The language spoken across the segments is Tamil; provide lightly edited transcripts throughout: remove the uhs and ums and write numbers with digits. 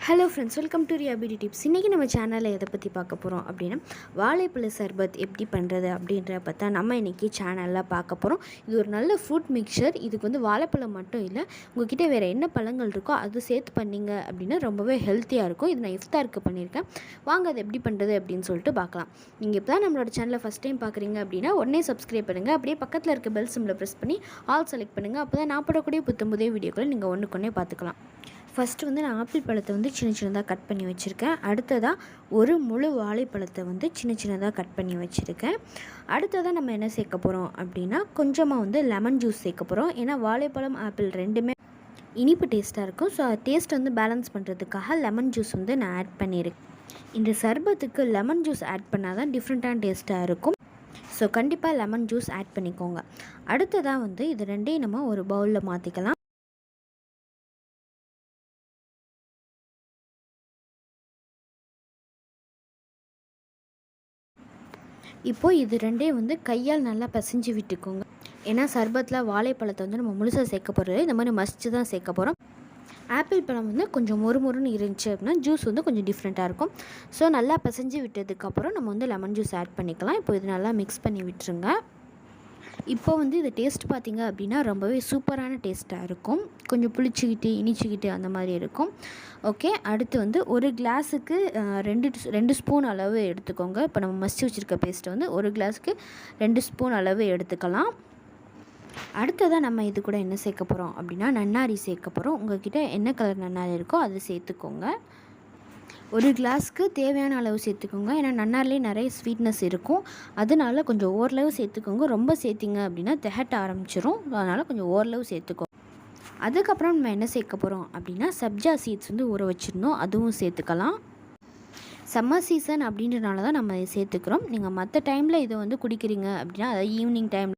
Hello friends, welcome to Riya beauty tips. இன்றைக்கி நம்ம சேனலில் எதை பற்றி பார்க்க போகிறோம் அப்படின்னா, வாழைப்பழ சர்பத் எப்படி பண்ணுறது அப்படின்ற பார்த்தா நம்ம இன்றைக்கி சேனலில் பார்க்க போகிறோம். இது ஒரு நல்ல ஃப்ரூட் மிக்சர். இதுக்கு வந்து வாழைப்பழம் மட்டும் இல்லை, உங்கள்கிட்ட வேறு என்ன பழங்கள் இருக்கோ அது சேர்த்து பண்ணிங்க அப்படின்னா ரொம்பவே ஹெல்த்தியாக இருக்கும். இது நான் இஃப்தாருக்கு பண்ணியிருக்கேன். வாங்க அது எப்படி பண்ணுறது அப்படின்னு சொல்லிட்டு பார்க்கலாம். நீங்கள் இப்போ தான் நம்மளோட சேனலை ஃபஸ்ட் டைம் பார்க்குறீங்க அப்படின்னா உடனே சப்ஸ்கிரைப் பண்ணுங்கள். அப்படியே பக்கத்தில் இருக்க பெல் சிம்பிளை ப்ரெஸ் பண்ணி ஆல் செலக்ட் பண்ணுங்கள். அப்போ தான் நான் போடக்கூடிய புத்தம்புதிய வீடியோக்களை நீங்கள் ஒன்றுக்கொன்னே பார்த்துக்கலாம். ஃபஸ்ட்டு வந்து நான் ஆப்பிள் பழத்தை வந்து சின்ன சின்னதாக கட் பண்ணி வச்சுருக்கேன். அடுத்ததாக ஒரு முழு வாழைப்பழத்தை வந்து சின்ன சின்னதாக கட் பண்ணி வச்சுருக்கேன். அடுத்ததாக நம்ம என்ன சேர்க்க போகிறோம் அப்படின்னா, கொஞ்சமாக வந்து லெமன் ஜூஸ் சேர்க்க போகிறோம். ஏன்னா வாழைப்பழம் ஆப்பிள் ரெண்டுமே இனிப்பு டேஸ்ட்டாக இருக்கும். ஸோ டேஸ்ட் வந்து பேலன்ஸ் பண்ணுறதுக்காக லெமன் ஜூஸ் வந்து நான் ஆட் பண்ணியிருக்கேன். இந்த சர்பத்துக்கு லெமன் ஜூஸ் ஆட் பண்ணால் தான் டிஃப்ரெண்ட்டான டேஸ்ட்டாக இருக்கும். ஸோ கண்டிப்பாக லெமன் ஜூஸ் ஆட் பண்ணிக்கோங்க. அடுத்ததாக வந்து இது ரெண்டையும் நம்ம ஒரு பவுலில் மாற்றிக்கலாம். இப்போது இது ரெண்டையும் வந்து கையால் நல்லா பிசைஞ்சு விட்டுக்கோங்க. ஏன்னா சர்பத்தில் வாழைப்பழத்தை வந்து நம்ம முழுசாக சேர்க்க போகிறது இந்த மாதிரி மசிச்சு தான் சேர்க்க போகிறோம். ஆப்பிள் பழம் வந்து கொஞ்சம் மொறுமொறுன்னு இருந்துச்சு அப்படின்னா ஜூஸ் வந்து கொஞ்சம் டிஃப்ரெண்ட்டாக இருக்கும். ஸோ நல்லா பிசைஞ்சு விட்டதுக்கப்புறம் நம்ம வந்து லெமன் ஜூஸ் ஆட் பண்ணிக்கலாம். இப்போ இது நல்லா மிக்ஸ் பண்ணி விட்டுருங்க. இப்போ வந்து இது டேஸ்ட் பார்த்திங்க அப்படின்னா ரொம்பவே சூப்பரான டேஸ்ட்டாக இருக்கும். கொஞ்சம் புளிச்சிக்கிட்டு இனிச்சிக்கிட்டு அந்த மாதிரி இருக்கும். ஓகே, அடுத்து வந்து ஒரு கிளாஸுக்கு ரெண்டு ஸ்பூன் அளவு எடுத்துக்கோங்க. இப்போ நம்ம மசிச்சு வச்சுருக்க பேஸ்ட்டை வந்து ஒரு கிளாஸுக்கு 2 ஸ்பூன் அளவு எடுத்துக்கலாம். அடுத்ததாக நம்ம இது கூட என்ன சேர்க்க போகிறோம் அப்படின்னா, நன்னாரி சேர்க்க போகிறோம். உங்கள்கிட்ட என்ன கலர் நன்னாரி இருக்கோ அதை சேர்த்துக்கோங்க. ஒரு கிளாஸ்க்கு தேவையான அளவு சேர்த்துக்கோங்க. ஏன்னா நன்னாரிலே நிறைய ஸ்வீட்னஸ் இருக்கும். அதனால் கொஞ்சம் ஓரளவு சேர்த்துக்கோங்க. ரொம்ப சேர்த்திங்க அப்படின்னா திகட்ட ஆரம்பிச்சிடும். அதனால் கொஞ்சம் ஓரளவு சேர்த்துக்கோங்க. அதுக்கப்புறம் நம்ம என்ன சேர்க்க போகிறோம் அப்படின்னா, சப்ஜா சீட்ஸ் வந்து ஊற வச்சிடணும். அதுவும் சேர்த்துக்கலாம். சம்மர் சீசன் அப்படின்றனால தான் நம்ம சேர்த்துக்கிறோம். நீங்கள் மற்ற டைமில் இதை வந்து குடிக்கிறீங்க அப்படின்னா, அதாவது ஈவினிங் டைம்,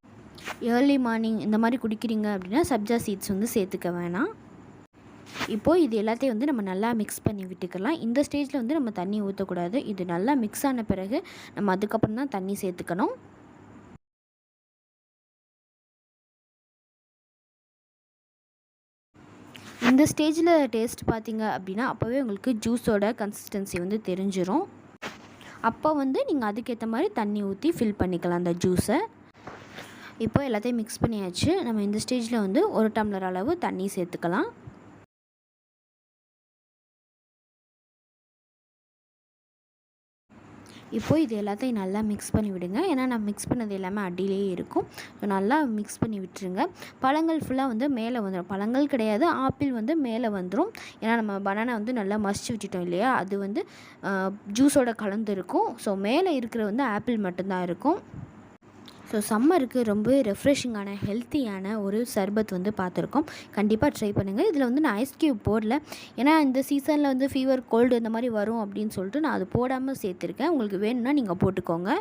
ஏர்லி மார்னிங் இந்த மாதிரி குடிக்கிறீங்க அப்படின்னா சப்ஜா சீட்ஸ் வந்து சேர்த்துக்க வேணாம். இப்போது இது எல்லாத்தையும் வந்து நம்ம நல்லா மிக்ஸ் பண்ணி விட்டுக்கலாம். இந்த ஸ்டேஜில் வந்து நம்ம தண்ணி ஊற்றக்கூடாது. இது நல்லா மிக்ஸ் ஆன பிறகு நம்ம அதுக்கப்புறம் தான் தண்ணி சேர்த்துக்கணும். இந்த ஸ்டேஜில் டேஸ்ட் பார்த்திங்க அப்படின்னா அப்போவே உங்களுக்கு ஜூஸோட கன்சிஸ்டன்சி வந்து தெரிஞ்சிடும். அப்போ வந்து நீங்கள் அதுக்கேற்ற மாதிரி தண்ணி ஊற்றி ஃபில் பண்ணிக்கலாம் அந்த ஜூஸை. இப்போ எல்லாத்தையும் மிக்ஸ் பண்ணியாச்சு. நம்ம இந்த ஸ்டேஜில் வந்து 1 டம்ளர் அளவு தண்ணி சேர்த்துக்கலாம். இப்போது இது எல்லாத்தையும் நல்லா மிக்ஸ் பண்ணி விடுங்க. ஏன்னா நான் மிக்ஸ் பண்ணது எல்லாமே அடியிலேயே இருக்கும். ஸோ நல்லா மிக்ஸ் பண்ணி விட்டுருங்க. பழங்கள் ஃபுல்லாக வந்து மேலே வந்துடும். பழங்கள் கிடையாது, ஆப்பிள் வந்து மேலே வந்துடும். ஏன்னா நம்ம பனானா வந்து நல்லா மசிச்சு விட்டுட்டோம் இல்லையா, அது வந்து ஜூஸோட கலந்து இருக்கும். ஸோ மேலே இருக்கிற வந்து ஆப்பிள் மட்டும்தான் இருக்கும். ஸோ சம்மருக்கு ரொம்பவே ரெஃப்ரெஷிங்கான ஹெல்த்தியான ஒரு சர்பத் வந்து பார்த்துருக்கோம். கண்டிப்பாக ட்ரை பண்ணுங்கள். இதில் வந்து நான் ஐஸ் க்யூப் போடல. ஏன்னா இந்த சீசனில் வந்து ஃபீவர், கோல்டு இந்த மாதிரி வரும் அப்படின்னு சொல்லிட்டு நான் அது போடாமல் சேர்த்துருக்கேன். உங்களுக்கு வேணும்னா நீங்கள் போட்டுக்கோங்க.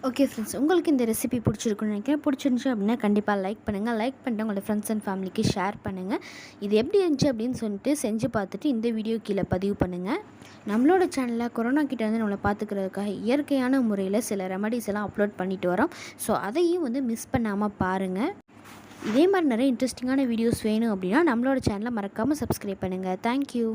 ஓகே ஃப்ரெண்ட்ஸ், உங்களுக்கு இந்த ரெசிபி பிடிச்சிருக்குன்னு நினைக்கிறேன். பிடிச்சிருந்துச்சி அப்படின்னா கண்டிப்பாக லைக் பண்ணுங்கள். லைக் பண்ணிட்டு உங்களோட ஃப்ரெண்ட்ஸ் அண்ட் ஃபேமிலிக்கு ஷேர் பண்ணுங்கள். இது எப்படி இருந்துச்சு அப்படின்னு சொல்லிட்டு செஞ்சு பார்த்துட்டு இந்த வீடியோ கீழே பதிவு பண்ணுங்கள். நம்மளோட சேனலில் கொரோனா கிட்ட வந்து நம்மளை பார்த்துக்கிறதுக்காக இயற்கையான முறையில் சில ரெமடிஸ் எல்லாம் அப்லோட் பண்ணிட்டு வரோம். ஸோ அதையும் வந்து மிஸ் பண்ணாமல் பாருங்கள். இதே மாதிரி நிறைய இன்ட்ரெஸ்டிங்கான வீடியோஸ் வேணும் அப்படின்னா நம்மளோட சேனலை மறக்காமல் சப்ஸ்கிரைப் பண்ணுங்கள். தேங்க்யூ.